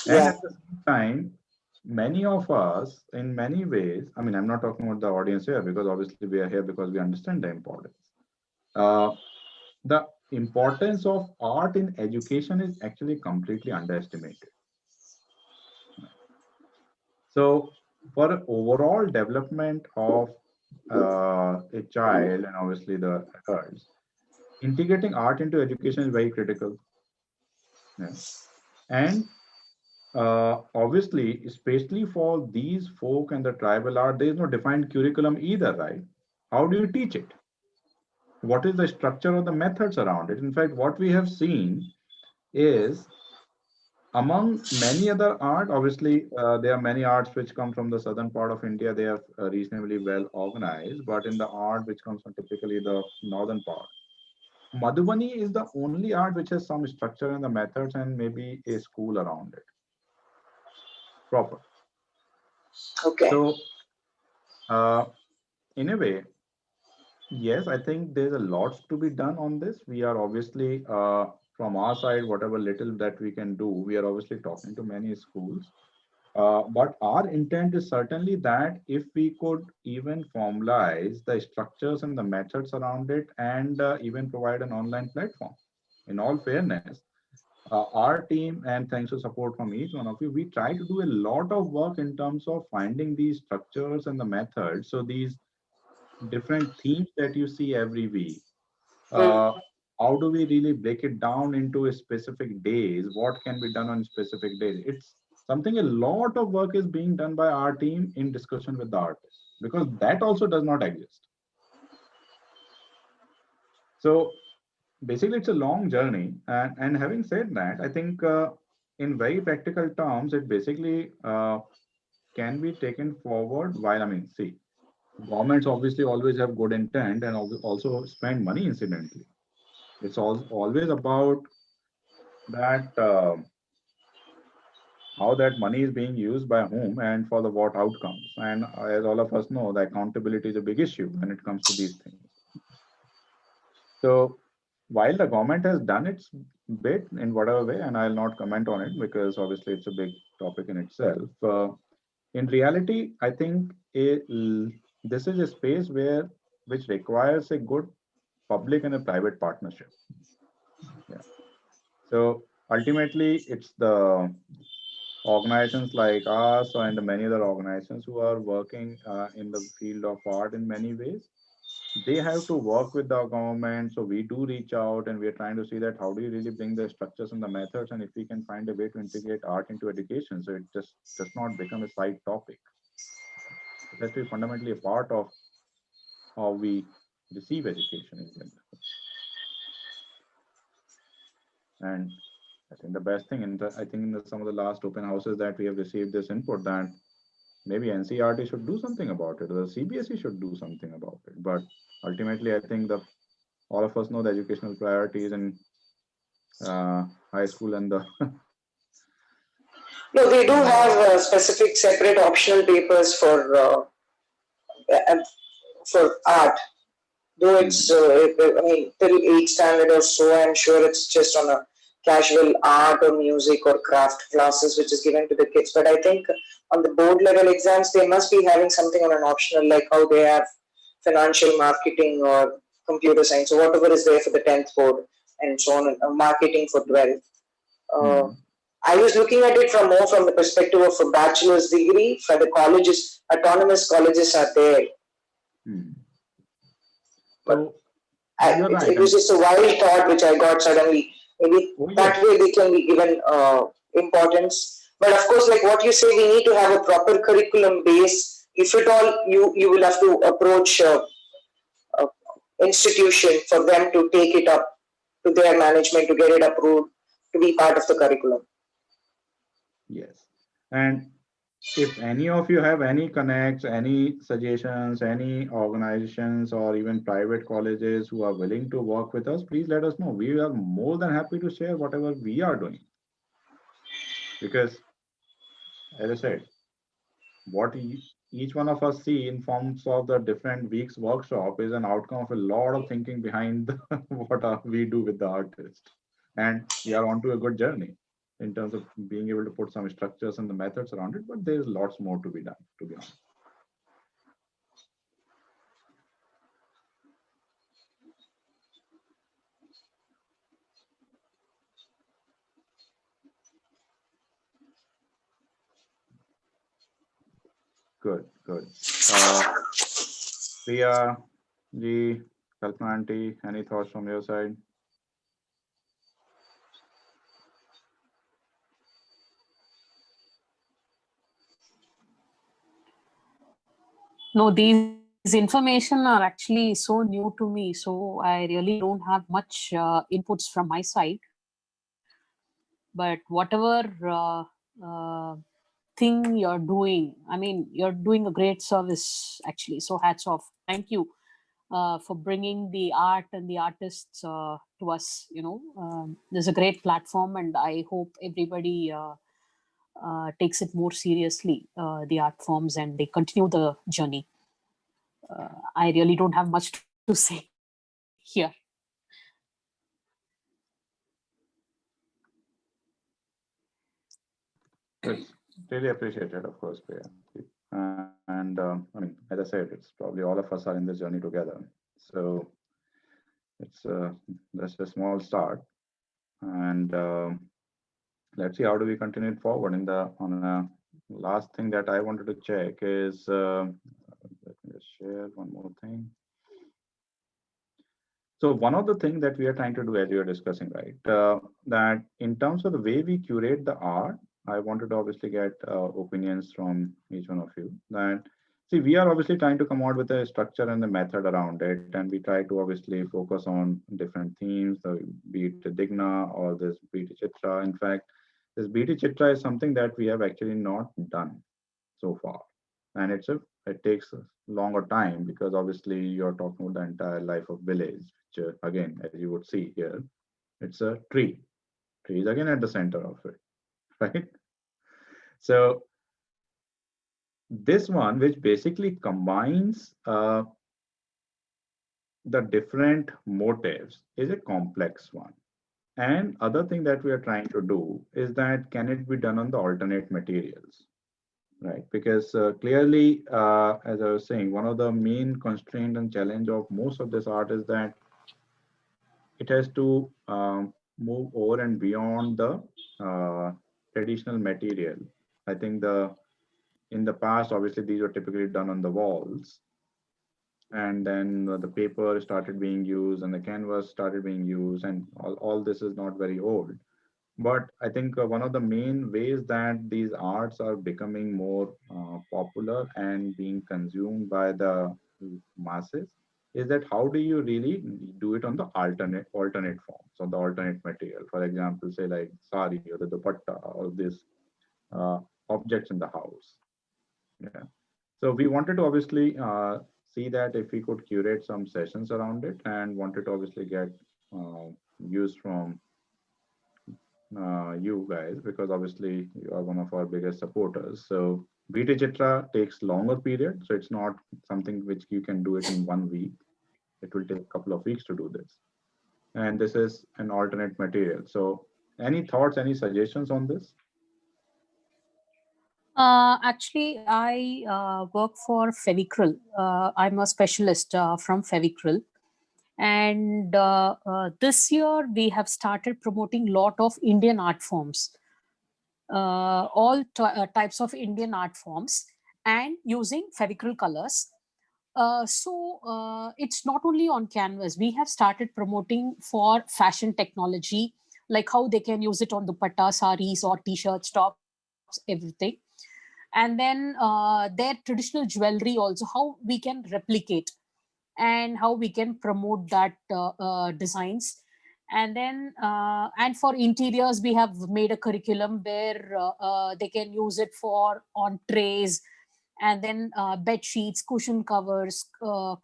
Yeah, at the same time, many of us, in many ways, I mean, I'm not talking about the audience here because obviously we are here because we understand the importance. Uh, the importance of art in education is actually completely underestimated. So, for overall development of a child and obviously the adults, integrating art into education is very critical. Yeah. And obviously, especially for these folk and the tribal art, there is no defined curriculum either, right? How do you teach it? What is the structure or the methods around it? In fact, what we have seen is among many other art, obviously, there are many arts which come from the southern part of India. They are reasonably well organized, but in the art which comes from typically the northern part, Madhubani is the only art which has some structure and the methods and maybe a school around it proper. Okay. So, uh, in a way, yes, I think there's a lot to be done on this. We are obviously, from our side, whatever little that we can do, we are obviously talking to many schools. But our intent is certainly that if we could even formalize the structures and the methods around it and even provide an online platform. In all fairness, our team, and thanks to support from each one of you, we try to do a lot of work in terms of finding these structures and the methods. So these different themes that you see every week, Mm. uh, how do we really break it down into a specific days? What can be done on specific days? It's something, a lot of work is being done by our team in discussion with the artists because that also does not exist. So basically, it's a long journey. And having said that, I think in very practical terms, it basically can be taken forward. While I mean, see, governments obviously always have good intent and also spend money incidentally. It's always about that how that money is being used by whom and for the what outcomes. And as all of us know, the accountability is a big issue when it comes to these things. So while the government has done its bit in whatever way, and I'll not comment on it because obviously it's a big topic in itself. In reality, I think this is a space where which requires a good public and a private partnership. Yeah. So ultimately, it's the organizations like us and many other organizations who are working in the field of art in many ways. They have to work with the government. So we do reach out and we're trying to see that how do you really bring the structures and the methods, and if we can find a way to integrate art into education so it just does not become a side topic. It has to be fundamentally a part of how we receive education in general. And I think the best thing, and I think in some of the last open houses that we have received this input that maybe NCRT should do something about it, or the CBSE should do something about it. But ultimately, I think the all of us know the educational priorities in high school and the No, they do have uh, specific separate optional papers uh, for art. Though it's, mhm, I mean, till 8th standard or so, I'm sure it's just on a casual art or music or craft classes which is given to the kids. But I think on the board level exams, they must be having something on an optional, like how they have financial marketing or computer science or whatever is there for the 10th board and so on, and marketing for 12th. Uh, mhm, I was looking at it from more from the perspective of a bachelor's degree for the colleges, autonomous colleges are there. mhm. But So you're right. it was just a wild thought which I got suddenly. Maybe Oh that yes, way they can be given importance. But of course, like what you say, we need to have a proper curriculum base. If at all, you will have to approach a institution for them to take it up to their management to get it approved to be part of the curriculum. yes. And if any of you have any connects, any suggestions, any organizations, or even private colleges who are willing to work with us, please let us know. We are more than happy to share whatever we are doing. Because, as I said, what each one of us see in forms of the different weeks workshop is an outcome of a lot of thinking behind what we do with the artist. And we are on to a good journey in terms of being able to put some structures and the methods around it, but there's lots more to be done, to be honest. Good, good. Priya, Ji, Kalpana Aunty, any thoughts from your side? No, these information are actually so new to me, so I really don't have much inputs from my side. But whatever thing you're doing, I mean, you're doing a great service actually. So hats off. Thank you for bringing the art and the artists to us. There's a great platform, and I hope everybody takes it more seriously, the art forms, and they continue the journey. I really don't have much to say here. It's really appreciated, of course, Priya. And I mean, as I said, it's probably all of us are in this journey together. So it's just a small start, and let's see how do we continue it forward. In the on a last thing that I wanted to check is let me just share one more thing. So one of the things that we are trying to do, as we are discussing, right, that in terms of the way we curate the art, I wanted to obviously get opinions from each one of you. That see, we are obviously trying to come out with a structure and the method around it, and we try to obviously focus on different themes, be it Digna or this BT Chitra. In fact, this BT Chitra is something that we have actually not done so far, and it takes a longer time because obviously you're talking about the entire life of village, which again, as you would see here, it's a tree is again at the center of it. Right. So this one, which basically combines the different motives, is a complex one. And other thing that we are trying to do is that can it be done on the alternate materials? Right, because clearly, as I was saying, one of the main constraint and challenge of most of this art is that it has to move over and beyond the uh, traditional material. I think in the past, obviously, these were typically done on the walls, and then the paper started being used, and the canvas started being used, and all this is not very old. But I think one of the main ways that these arts are becoming more popular and being consumed by the masses is that how do you really do it on the alternate forms, on the alternate material? For example, say like sari or the dupatta or this uh, objects in the house. Yeah. So we wanted to obviously see that if we could curate some sessions around it, and wanted to obviously get uh, views from you guys, because obviously you are one of our biggest supporters. So BT Chitra takes longer period, so it's not something which you can do it in 1 week. It will take a couple of weeks to do this, and this is an alternate material. So any thoughts, any suggestions on this? Actually, I work for Fevicryl. I'm a specialist from Fevicryl. And this year, we have started promoting lot of Indian art forms, all types of Indian art forms, and using Fevicryl colors. So it's not only on canvas. We have started promoting for fashion technology, like how they can use it on dupatta, saris, or t-shirts, tops, everything. And then their traditional jewelry also, how we can replicate and how we can promote that designs. And then and for interiors, we have made a curriculum where they can use it for on trays, and then bed sheets, cushion covers,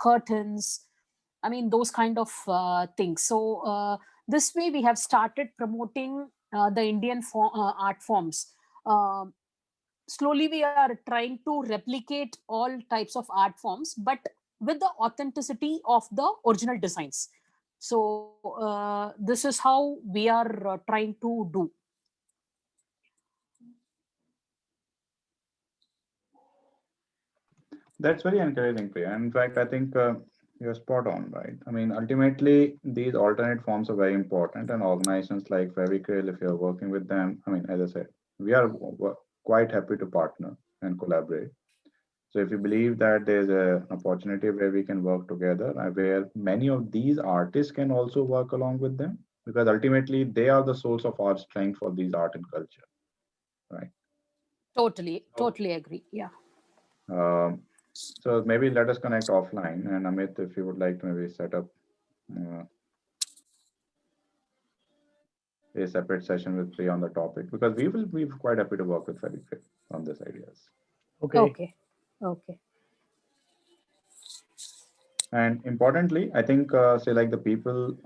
curtains, I mean those kind of things. So this way we have started promoting the Indian art forms. Um Slowly we are trying to replicate all types of art forms, but with the authenticity of the original designs. So this is how we are trying to do. That's very encouraging, Priya. In fact, I think you're spot on, right? I mean, ultimately, these alternate forms are very important, and organizations like Fevicryl, if you're working with them, I mean, as I said, we are quite happy to partner and collaborate. So if you believe that there's an opportunity where we can work together, where many of these artists can also work along with them, because ultimately they are the source of our strength for these art and culture, right? Totally agree. Yeah. Um, so maybe let us connect offline. And Amit, if you would like to maybe set up uh, a separate session with Priya on the topic, because we will be quite happy to work with Felipe on these ideas. Okay. Okay. And importantly, I think, say like the people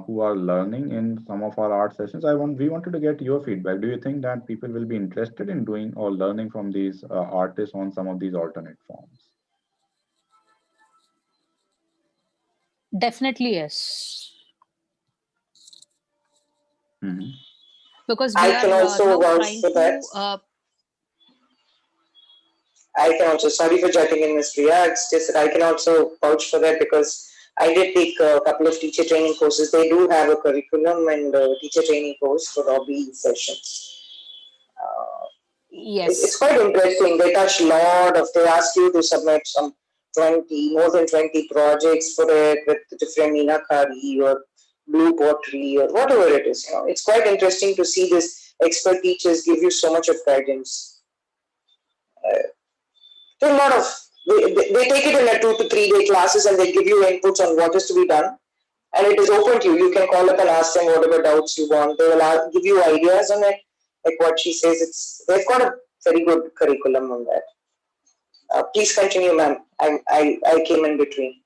who are learning in some of our art sessions, we wanted to get your feedback. Do you think that people will be interested in doing or learning from these artists on some of these alternate forms? Definitely yes. Mm-hmm. Because I we can are also now vouch trying for that. to. I can also, sorry for jutting in, Ms. Priya. It's just that I can also vouch for that because I did take a couple of teacher training courses. They do have a curriculum and a teacher training course for hobby sessions. It's Yes. quite interesting. They touch a lot of, they ask you to submit some 20, more than 20 projects for it with different meenakari or blue pottery or whatever it is. It's quite interesting to see this expert teachers give you so much of guidance. There are a lot of, they take it in a 2 to 3 day classes and they give you inputs on what is to be done. And it is open to you. You can call up and ask them whatever doubts you want. They will give you ideas on it. Like what she says, they've got a very good curriculum on that. Please continue, ma'am. I came in between.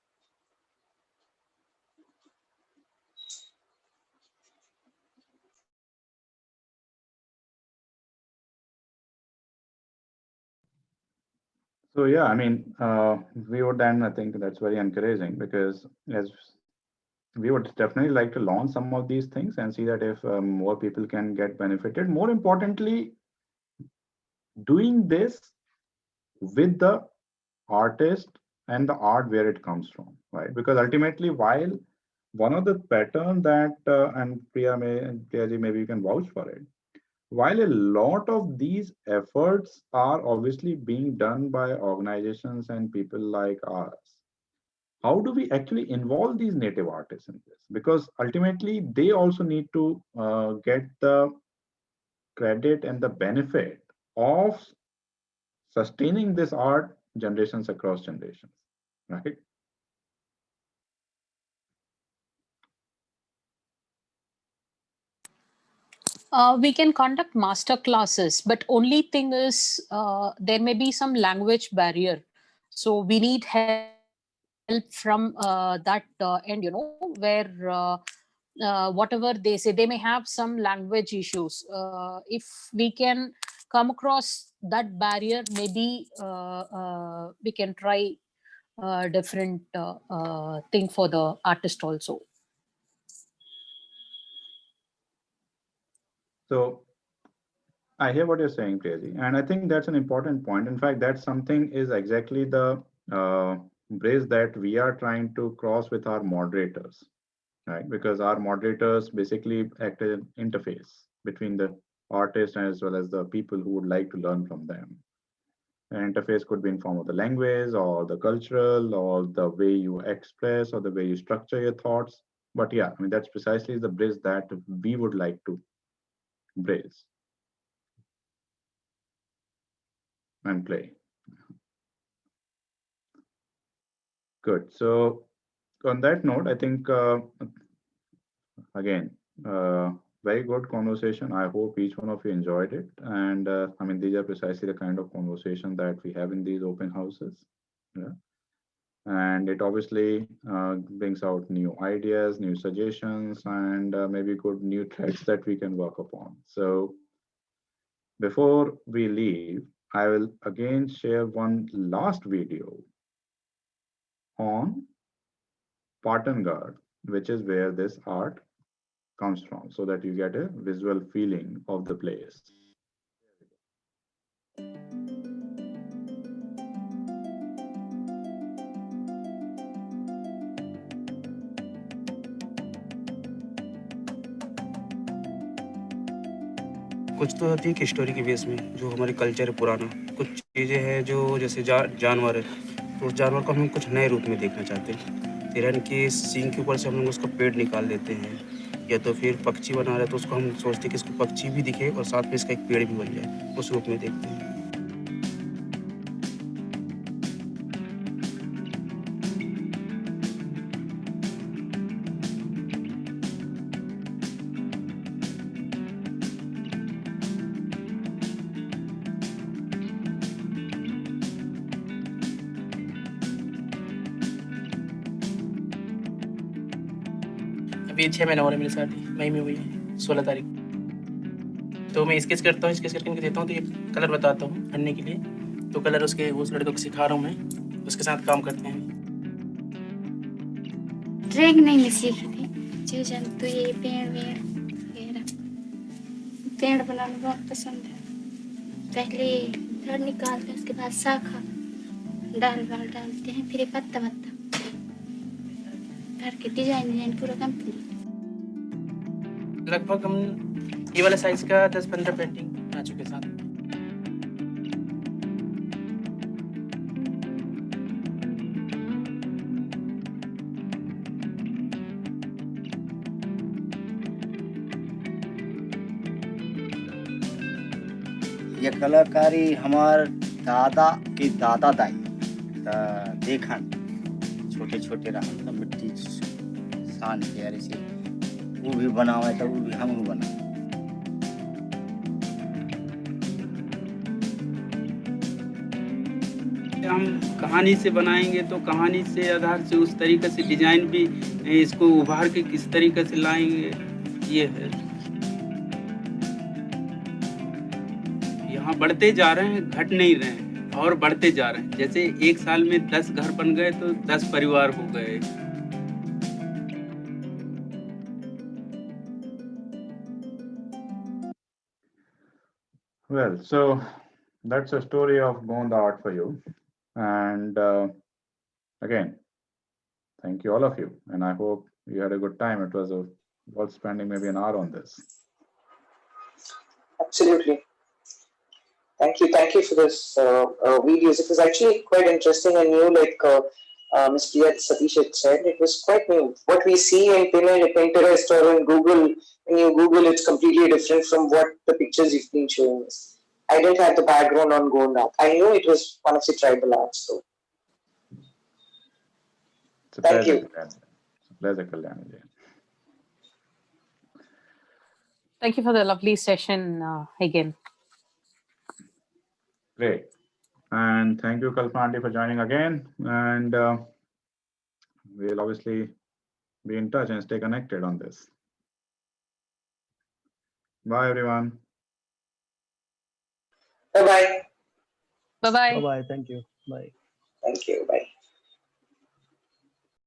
So yeah, I mean, we would then, I think that's very encouraging, because as we would definitely like to launch some of these things and see that if more people can get benefited. More importantly, doing this with the artist and the art where it comes from, right? Because ultimately, while one of the pattern that, and Priya ji, maybe you can vouch for it, while a lot of these efforts are obviously being done by organizations and people like us, how do we actually involve these native artists in this? Because ultimately, they also need to get the credit and the benefit of sustaining this art generations across generations, right? We can conduct master classes, but only thing is there may be some language barrier. So we need help from that end, where whatever they say, they may have some language issues. If we can come across that barrier, maybe we can try different thing for the artist also. So I hear what you're saying, Crazy, and I think that's an important point. In fact, that something is exactly the bridge that we are trying to cross with our moderators, right? Because our moderators basically act as an interface between the artist as well as the people who would like to learn from them. An interface could be in form of the language or the cultural or the way you express or the way you structure your thoughts. But yeah, I mean, that's precisely the bridge that we would like to bridge and play. Good. So on that note, I think, again, uh, very good conversation. I hope each one of you enjoyed it. And I mean, these are precisely the kind of conversation that we have in these open houses. Yeah. And it obviously brings out new ideas, new suggestions, and maybe good new threads that we can work upon. So before we leave, I will again share one last video on Patangad, which is where this art comes from, so that you get a visual feeling of the place. कुछ तो होती है कि story के base में जो हमारी culture है पुराना कुछ चीज़ें हैं जो जैसे जानवर है, तो उस जानवर को हम कुछ नए रूप में देखना चाहते हैं। हिरन के सींग के ऊपर से हम लोग उसका पेड़ निकाल देते हैं, या तो फिर पक्षी बना रहे हैं तो उसको हम सोचते हैं कि इसको पक्षी भी दिखे और साथ में इसका एक पेड़ भी बन जाए, उस रूप में देखते हैं। अभी 6 महीने हो रहे मेरी शादी, मई में हुई है 16 तारीख। तो मैं स्केच करता हूँ, स्केच करके इनको देता हूँ, तो ये कलर बताता हूँ करने के लिए। तो कलर उसके उस लड़के को सिखा रहा हूँ मैं, उसके साथ काम करते हैं। ड्राइंग नहीं मैं सीखी थी, जीव जंतु ये पेड़ वेड़ वगैरह। पेड़ बनाना बहुत पसंद है। पहले धड़ निकालते हैं, उसके बाद शाखा डाल वाल डालते हैं, फिर ये पत्ता वत्ता करके डिजाइन पूरा कंप्लीट। लगभग हम ये वाला साइज का 10-15 पेंटिंग बना चुके साथ। ये कलाकारी हमार दादा के दादा दाई देखन छोटे छोटे रहा मिट्टी सान के यार से वो भी बनावे तो वो भी हम बना। हम कहानी से बनाएंगे तो कहानी से आधार से उस तरीके से डिजाइन भी इसको उभार के किस तरीके से लाएंगे, ये है। यहाँ बढ़ते जा रहे हैं, घट नहीं रहे हैं और बढ़ते जा रहे हैं। जैसे एक साल में 10 घर बन गए तो 10 परिवार हो गए। Well, so that's a story of Gond art for you. And again, thank you all of you. And I hope you had a good time. It was worth spending maybe an hour on this. Absolutely. Thank you for this videos. It was actually quite interesting and new, like Ms. Priya Satish had said. It was quite new. What we see in Pinterest or in Google, when you Google, it's completely different from what the pictures you've been showing us. I didn't have the background on Gond art. I knew it was one of the tribal arts, though. It's a Thank pleasure, you. Kalyani. It's a pleasure, Kalyani. Thank you for the lovely session again. Great. And thank you, Kalpana, for joining again. And we'll obviously be in touch and stay connected on this. Bye, everyone. Bye-bye. Bye-bye. Bye-bye. Thank you. Bye. Thank you. Bye.